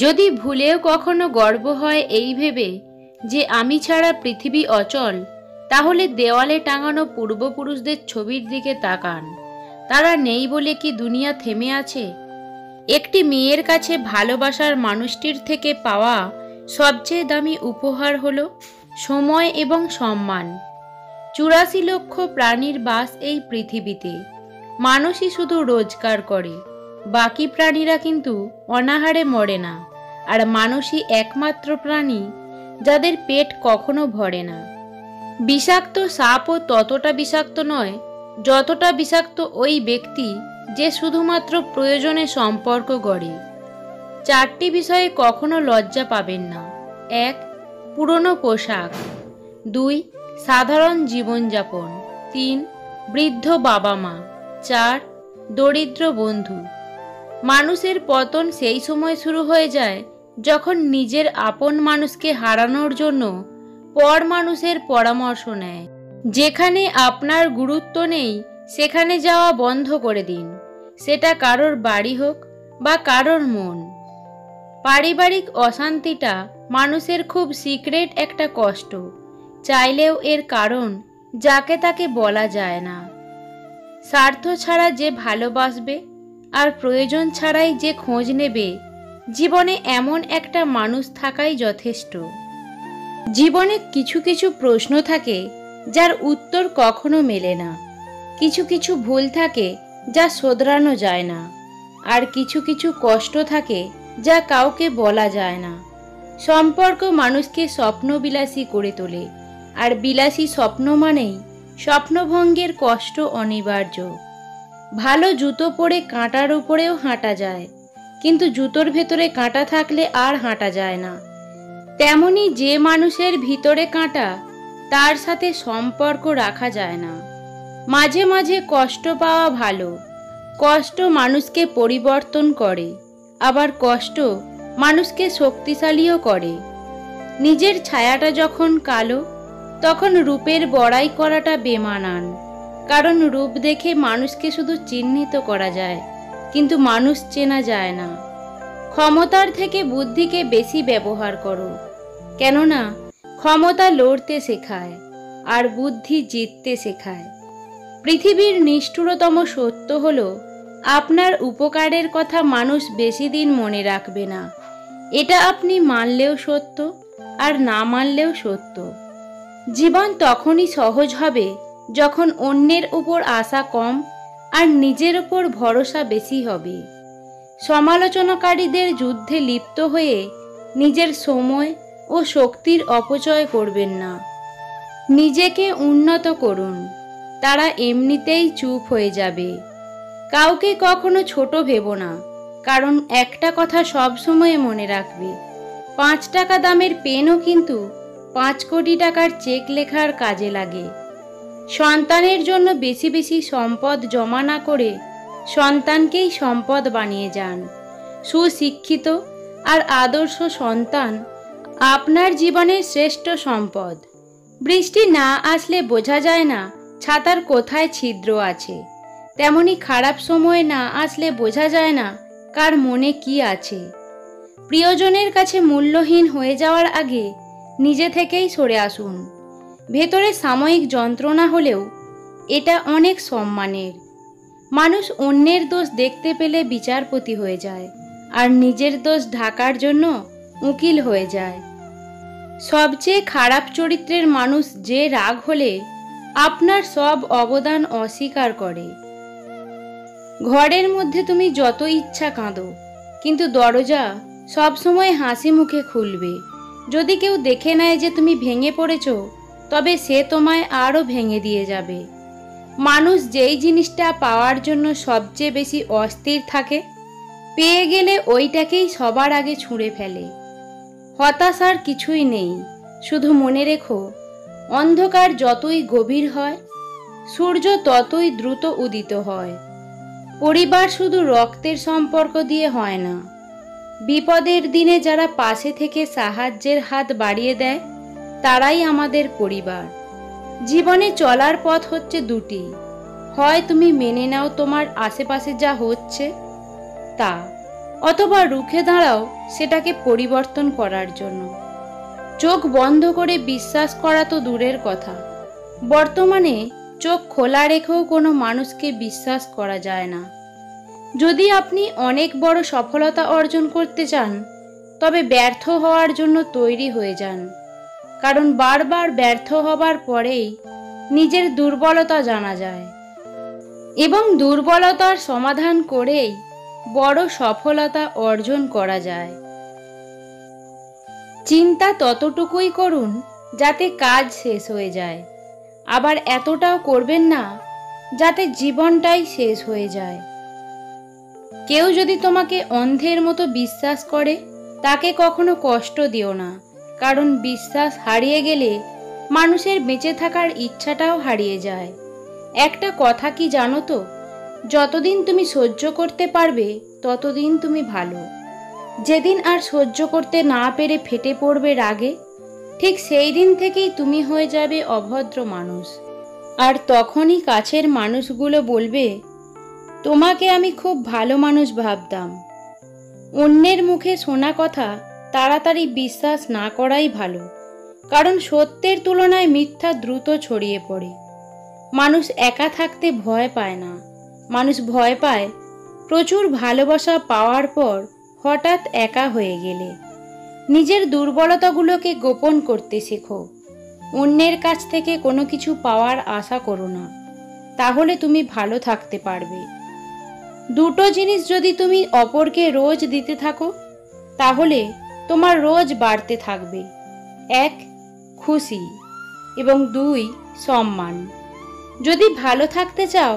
যদি ভুলেও কখনো গর্ব হয় এই ভেবে যে আমি ছাড়া পৃথিবী অচল, তাহলে দেওয়ালে টাঙানো পূর্বপুরুষদের ছবির দিকে তাকান। তারা নেই বলে কি দুনিয়া থেমে আছে? একটি মেয়ের কাছে ভালোবাসার মানুষটির থেকে পাওয়া সবচেয়ে দামি উপহার হলো সময় এবং সম্মান। 84 লক্ষ প্রাণীর বাস এই পৃথিবীতে। মানুষই শুধু রোজগার করে, বাকি প্রাণীরা কিন্তু অনাহারে মরে না। আর মানুষই একমাত্র প্রাণী যাদের পেট কখনো ভরে না। বিষাক্ত সাপও ততটা বিষাক্ত নয় যতটা বিষাক্ত ওই ব্যক্তি যে শুধুমাত্র প্রয়োজনে সম্পর্ক গড়ে। 4টি বিষয়ে কখনো লজ্জা পাবেন না। 1. পুরনো পোশাক। 2. সাধারণ জীবনযাপন। 3. বৃদ্ধ বাবা মা। 4. দরিদ্র বন্ধু। মানুষের পতন সেই সময় শুরু হয়ে যায় যখন নিজের আপন মানুষকে হারানোর জন্য পর মানুষের পরামর্শ নেয়। যেখানে আপনার গুরুত্ব নেই সেখানে যাওয়া বন্ধ করে দিন, সেটা কারোর বাড়ি হোক বা কারোর মন। পারিবারিক অশান্তিটা মানুষের খুব সিক্রেট একটা কষ্ট, চাইলেও এর কারণ যাকে তাকে বলা যায় না। স্বার্থ ছাড়া যে ভালোবাসবে আর প্রয়োজন ছাড়াই যে খোঁজ নেবে, জীবনে এমন একটা মানুষ থাকাই যথেষ্ট। জীবনে কিছু কিছু প্রশ্ন থাকে যার উত্তর কখনো মেলে না, কিছু কিছু ভুল থাকে যা শোধরানো যায় না, আর কিছু কিছু কষ্ট থাকে যা কাউকে বলা যায় না। সম্পর্ক মানুষকে স্বপ্নবিলাসী করে তোলে, আর বিলাসী স্বপ্ন মানেই স্বপ্নভঙ্গের কষ্ট অনিবার্য। ভালো জুতো পরে কাঁটার উপরেও হাঁটা যায়, কিন্তু জুতোর ভেতরে কাঁটা থাকলে আর হাঁটা যায় না। তেমনি যে মানুষের ভিতরে কাঁটা, তার সাথে সম্পর্ক রাখা যায় না। মাঝে মাঝে কষ্ট পাওয়া ভালো। কষ্ট মানুষকে পরিবর্তন করে, আবার কষ্ট মানুষকে শক্তিশালীও করে। নিজের ছায়াটা যখন কালো, তখন রূপের বড়াই করাটা বেমানান। কারণ রূপ দেখে মানুষকে শুধু চিহ্নিত করা যায়, কিন্তু মানুষ চেনা যায় না। ক্ষমতার থেকে বুদ্ধিকে বেশি ব্যবহার করো, কেননা ক্ষমতা লড়তে শেখায় আর বুদ্ধি জিততে শেখায়। পৃথিবীর নিষ্ঠুরতম সত্য হলো, আপনার উপকারের কথা মানুষ বেশি দিন মনে রাখবে না। এটা আপনি মানলেও সত্য, আর না মানলেও সত্য। জীবন তখনই সহজ হবে যখন অন্যের উপর আশা কম আর নিজের উপর ভরসা বেশি হবে। সমালোচনাকারীদের যুদ্ধে লিপ্ত হয়ে নিজের সময় ও শক্তির অপচয় করবেন না। নিজেকে উন্নত করুন, তারা এমনিতেই চুপ হয়ে যাবে। কাউকে কখনো ছোট ভেবো না, কারণ একটা কথা সব সময় মনে রাখবে, 5 টাকা দামের পেনও কিন্তু 5 কোটি টাকার চেক লেখার কাজে লাগে। সন্তানের জন্য বেশি বেশি সম্পদ জমা না করে সন্তানকেই সম্পদ বানিয়ে যান। সুশিক্ষিত আর আদর্শ সন্তান আপনার জীবনের শ্রেষ্ঠ সম্পদ। বৃষ্টি না আসলে বোঝা যায় না ছাতার কোথায় ছিদ্র আছে, তেমনি খারাপ সময় না আসলে বোঝা যায় না কার মনে কি আছে। প্রিয়জনের কাছে মূল্যহীন হয়ে যাওয়ার আগে নিজে থেকেই সরে আসুন। ভেতরে সাময়িক যন্ত্রণা হলেও এটা অনেক সম্মানের। মানুষ অন্যের দোষ দেখতে পেলে বিচারপতি হয়ে যায়, আর নিজের দোষ ঢাকার জন্য উকিল হয়ে যায়। সবচেয়ে খারাপ চরিত্রের মানুষ যে রাগ হলে আপনার সব অবদান অস্বীকার করে। ঘরের মধ্যে তুমি যত ইচ্ছা কাঁদো, কিন্তু দরজা সবসময় হাসি মুখে খুলবে। যদি কেউ দেখে নেয় যে তুমি ভেঙে পড়েছ, তবে সে তোমায় আরও ভেঙে দিয়ে যাবে। মানুষ যেই জিনিসটা পাওয়ার জন্য সবচেয়ে বেশি অস্থির থাকে, পেয়ে গেলে ওইটাকেই সবার আগে ছুঁড়ে ফেলে। হতাশার কিছুই নেই, শুধু মনে রেখো, অন্ধকার যতই গভীর হয়, সূর্য ততই দ্রুত উদিত হয়। পরিবার শুধু রক্তের সম্পর্ক দিয়ে হয় না। বিপদের দিনে যারা পাশে থেকে সাহায্যের হাত বাড়িয়ে দেয়, তারাই আমাদের পরিবার। জীবনে চলার পথ হচ্ছে দুটি, হয় তুমি মেনে নাও তোমার আশেপাশে যা হচ্ছে তা, অথবা রুখে দাঁড়াও সেটাকে পরিবর্তন করার জন্য। চোখ বন্ধ করে বিশ্বাস করা তো দূরের কথা, বর্তমানে চোখ খোলা রেখেও কোনো মানুষকে বিশ্বাস করা যায় না। যদি আপনি অনেক বড় সফলতা অর্জন করতে চান, তবে ব্যর্থ হওয়ার জন্য তৈরি হয়ে যান। কারণ বারবার ব্যর্থ হবার পরেই নিজের দুর্বলতা জানা যায় এবং দুর্বলতার সমাধান করেই বড় সফলতা অর্জন করা যায়। চিন্তা ততটুকুই করুন যাতে কাজ শেষ হয়ে যায়, আবার এতটাও করবেন না যাতে জীবনটাই শেষ হয়ে যায়। কেউ যদি তোমাকে অন্ধের মতো বিশ্বাস করে, তাকে কখনো কষ্ট দিও না, কারণ বিশ্বাস হারিয়ে গেলে মানুষের বেঁচে থাকার ইচ্ছাটাও হারিয়ে যায়। একটা কথা কি জানো তো, যতদিন তুমি সহ্য করতে পারবে ততদিন তুমি ভালো। যেদিন আর সহ্য করতে না পেরে ফেটে পড়বে রাগে, ঠিক সেই দিন থেকেই তুমি হয়ে যাবে অভদ্র মানুষ। আর তখনই কাছের মানুষগুলো বলবে, তোমাকে আমি খুব ভালো মানুষ ভাবতাম। অন্যের মুখে শোনা কথা তাড়াতাড়ি বিশ্বাস না করাই ভালো, কারণ সত্যের তুলনায় মিথ্যা দ্রুত ছড়িয়ে পড়ে। মানুষ একা থাকতে ভয় পায় না, মানুষ ভয় পায় প্রচুর ভালোবাসা পাওয়ার পর হঠাৎ একা হয়ে গেলে। নিজের দুর্বলতাগুলোকে গোপন করতে শেখো। অন্যের কাছ থেকে কোনো কিছু পাওয়ার আশা করো না, তাহলে তুমি ভালো থাকতে পারবে। দুটো জিনিস যদি তুমি অপরকে রোজ দিতে থাকো, তাহলে তোমার রোজ বাড়তে থাকবে। 1. খুশি এবং 2. সম্মান। যদি ভালো থাকতে চাও,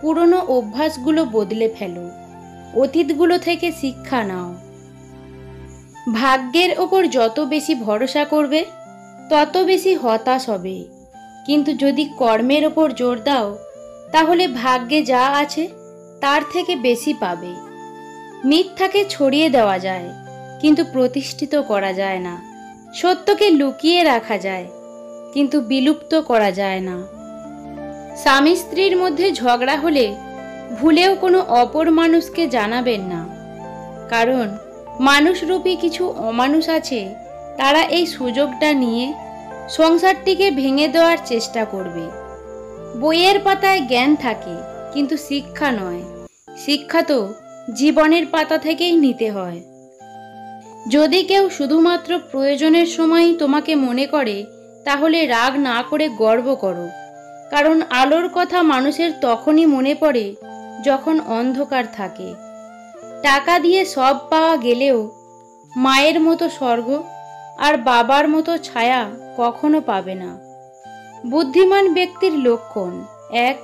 পুরনো অভ্যাসগুলো বদলে ফেলো, অতীতগুলো থেকে শিক্ষা নাও। ভাগ্যের ওপর যত বেশি ভরসা করবে, তত বেশি হতাশ হবে। কিন্তু যদি কর্মের ওপর জোর দাও, তাহলে ভাগ্যে যা আছে তার থেকে বেশি পাবে। মিথ্যাকে ছড়িয়ে দেওয়া যায়, কিন্তু প্রতিষ্ঠিত করা যায় না। সত্যকে লুকিয়ে রাখা যায়, কিন্তু বিলুপ্ত করা যায় না। স্বামী স্ত্রীর মধ্যে ঝগড়া হলে ভুলেও কোনো অপর মানুষকে জানাবেন না, কারণ মানুষরূপী কিছু অমানুষ আছে, তারা এই সুযোগটা নিয়ে সংসারটিকে ভেঙে দেওয়ার চেষ্টা করবে। বইয়ের পাতায় জ্ঞান থাকে, কিন্তু শিক্ষা নয়। শিক্ষা তো জীবনের পাতা থেকেই নিতে হয়। যদি কেউ শুধুমাত্র প্রয়োজনের সময়ই তোমাকে মনে করে, তাহলে রাগ না করে গর্ব করো, কারণ আলোর কথা মানুষের তখনই মনে পড়ে যখন অন্ধকার থাকে। টাকা দিয়ে সব পাওয়া গেলেও মায়ের মতো স্বর্গ আর বাবার মতো ছায়া কখনো পাবে না। বুদ্ধিমান ব্যক্তির লক্ষণ: 1.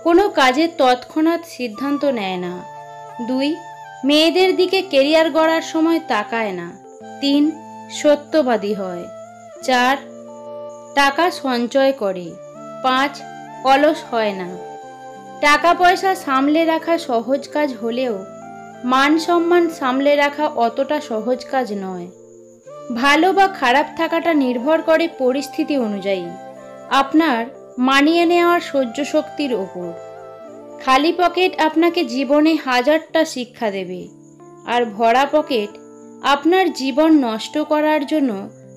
কোনো কাজে তৎক্ষণাৎ সিদ্ধান্ত নেয় না। 2. মেয়েদের দিকে কেরিয়ার গড়ার সময় তাকায় না। 3. সত্যবাদী হয়। 4. টাকা সঞ্চয় করে। 5. অলস হয় না। টাকা পয়সা সামলে রাখা সহজ কাজ হলেও মান সম্মান সামলে রাখা অতটা সহজ কাজ নয়। ভালো বা খারাপ থাকাটা নির্ভর করে পরিস্থিতি অনুযায়ী, আপনার মানিয়ে নেওয়ার সহ্য শক্তির ওপর। খালি পকেট আপনাকে জীবনে হাজারটা শিক্ষা দেবে, আর ভরা পকেট আপনার জীবন নষ্ট করার জন্য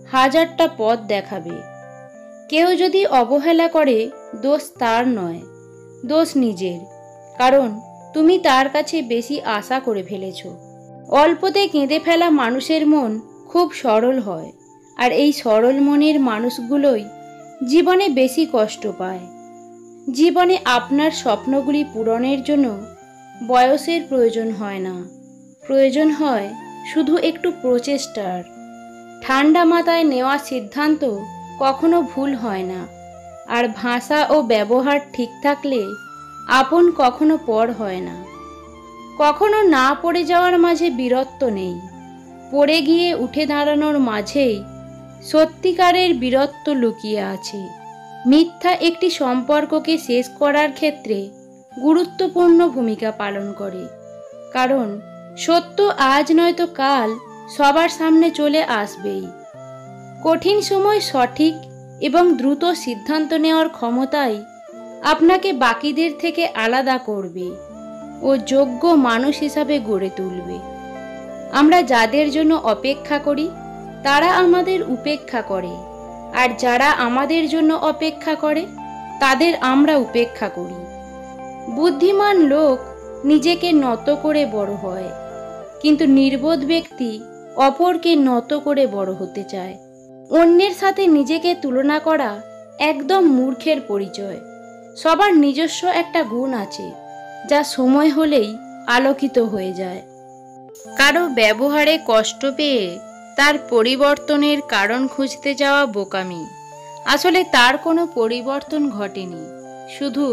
হাজারটা পথ দেখাবে। কেউ যদি অবহেলা করে, দোষ তার নয়, দোষ নিজের, কারণ তুমি তার কাছে বেশি আশা করে ফেলেছ। অল্পতে কেঁদে ফেলা মানুষের মন খুব সরল হয়, আর এই সরল মনের মানুষগুলোই জীবনে বেশি কষ্ট পায়। জীবনে আপনার স্বপ্নগুলি পূরণের জন্য বয়সের প্রয়োজন হয় না, প্রয়োজন হয় শুধু একটু প্রচেষ্টার। ঠান্ডা মাথায় নেওয়া সিদ্ধান্ত কখনো ভুল হয় না, আর ভাষা ও ব্যবহার ঠিক থাকলে আপন কখনো পর হয় না। কখনো না পড়ে যাওয়ার মাঝে বীরত্ব নেই, পড়ে গিয়ে উঠে দাঁড়ানোর মাঝেই সত্যিকারের বীরত্ব লুকিয়ে আছে। মিথ্যা একটি সম্পর্ককে শেষ করার ক্ষেত্রে গুরুত্বপূর্ণ ভূমিকা পালন করে, কারণ সত্য আজ নয়তো কাল সবার সামনে চলে আসবেই। কঠিন সময় সঠিক এবং দ্রুত সিদ্ধান্ত নেওয়ার ক্ষমতাই আপনাকে বাকিদের থেকে আলাদা করবে ও যোগ্য মানুষ হিসাবে গড়ে তুলবে। আমরা যাদের জন্য অপেক্ষা করি তারা আমাদের উপেক্ষা করে, আর যারা আমাদের জন্য অপেক্ষা করে তাদের আমরা উপেক্ষা করি। বুদ্ধিমান লোক নিজেকে নত করে বড় হয়, কিন্তু নির্বোধ ব্যক্তি অপরকে নত করে বড় হতে চায়। অন্যের সাথে নিজেকে তুলনা করা একদম মূর্খের পরিচয়। সবার নিজস্ব একটা গুণ আছে যা সময় হলেই আলোকিত হয়ে যায়। কারো ব্যবহারে কষ্ট পেয়ে তার পরিবর্তনের কারণ খুঁজতে যাওয়া বোকামি। আসলে তার কোনো পরিবর্তন ঘটেনি, শুধু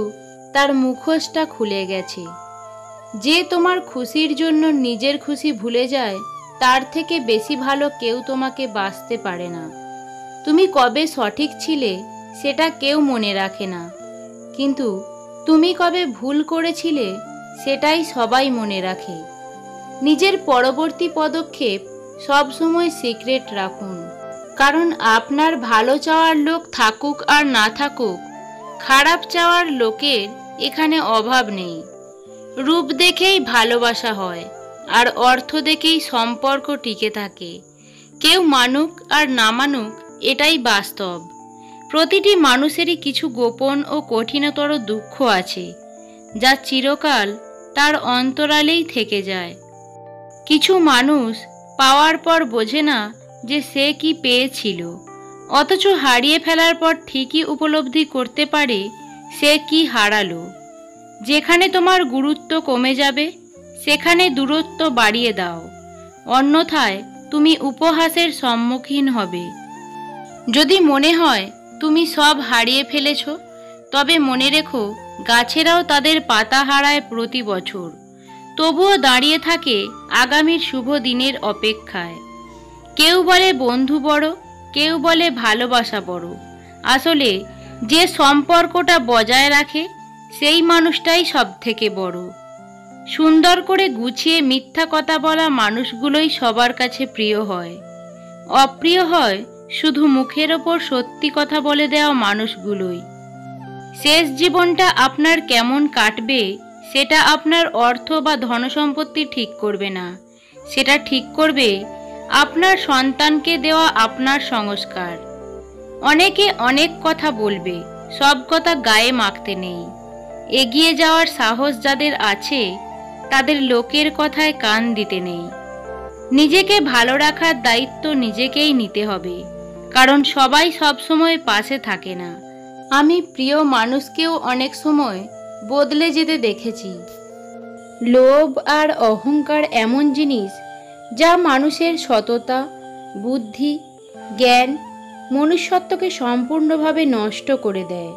তার মুখোশটা খুলে গেছে। যে তোমার খুশির জন্য নিজের খুশি ভুলে যায়, তার থেকে বেশি ভালো কেউ তোমাকে বাঁচতে পারে না। তুমি কবে সঠিক ছিলে সেটা কেউ মনে রাখে না, কিন্তু তুমি কবে ভুল করেছিলে সেটাই সবাই মনে রাখে। নিজের পরবর্তী পদক্ষেপ সবসময় সিক্রেট রাখুন, কারণ আপনার ভালো চাওয়ার লোক থাকুক আর না থাকুক, খারাপ চাওয়ার লোকের এখানে অভাব নেই। রূপ দেখেই ভালোবাসা হয়, আর অর্থ দেখেই সম্পর্ক টিকে থাকে। কেউ মানুক আর না মানুক, এটাই বাস্তব। প্রতিটি মানুষেরই কিছু গোপন ও কঠিনতর দুঃখ আছে, যা চিরকাল তার অন্তরালেই থেকে যায়। কিছু মানুষ পাওয়ার পর বোঝে না যে সে কি পেয়েছিল, অথচ হারিয়ে ফেলার পর ঠিকই উপলব্ধি করতে পারে সে কি হারালো। যেখানে তোমার গুরুত্ব কমে যাবে সেখানে দূরত্ব বাড়িয়ে দাও, অন্যথায় তুমি উপহাসের সম্মুখীন হবে। যদি মনে হয় তুমি সব হারিয়ে ফেলেছ, তবে মনে রেখো গাছেরাও তাদের পাতা হারায় প্রতি বছর, তবুও দাঁড়িয়ে থাকে আগামীর শুভ দিনের অপেক্ষায়। কেউ বলে বন্ধু বড়, কেউ বলে ভালোবাসা বড়। আসলে যে সম্পর্কটা বজায় রাখে সেই মানুষটাই সব থেকে বড়। সুন্দর করে গুছিয়ে মিথ্যা কথা বলা মানুষগুলোই সবার কাছে প্রিয় হয়। অপ্রিয় হয় শুধু মুখের ওপর সত্যি কথা বলে দেওয়া মানুষগুলোই। শেষ জীবনটা আপনার কেমন কাটবে সেটা আপনার অর্থ বা ধনসম্পত্তি ঠিক করবে না, সেটা ঠিক করবে আপনার সন্তানকে দেওয়া আপনার সংস্কার। অনেকে অনেক কথা বলবে, সব কথা গায়ে মাখতে নেই। এগিয়ে যাওয়ার সাহস যাদের আছে তাদের লোকের কথায় কান দিতে নেই। নিজেকে ভালো রাখার দায়িত্ব নিজেকেই নিতে হবে, কারণ সবাই সবসময় পাশে থাকে না। আমি প্রিয় মানুষকেও অনেক সময় বদলে যেতে দেখেছি। লোভ আর অহংকার এমন জিনিস যা মানুষের সততা, বুদ্ধি, জ্ঞান, মনুষ্যত্বকে সম্পূর্ণভাবে নষ্ট করে দেয়।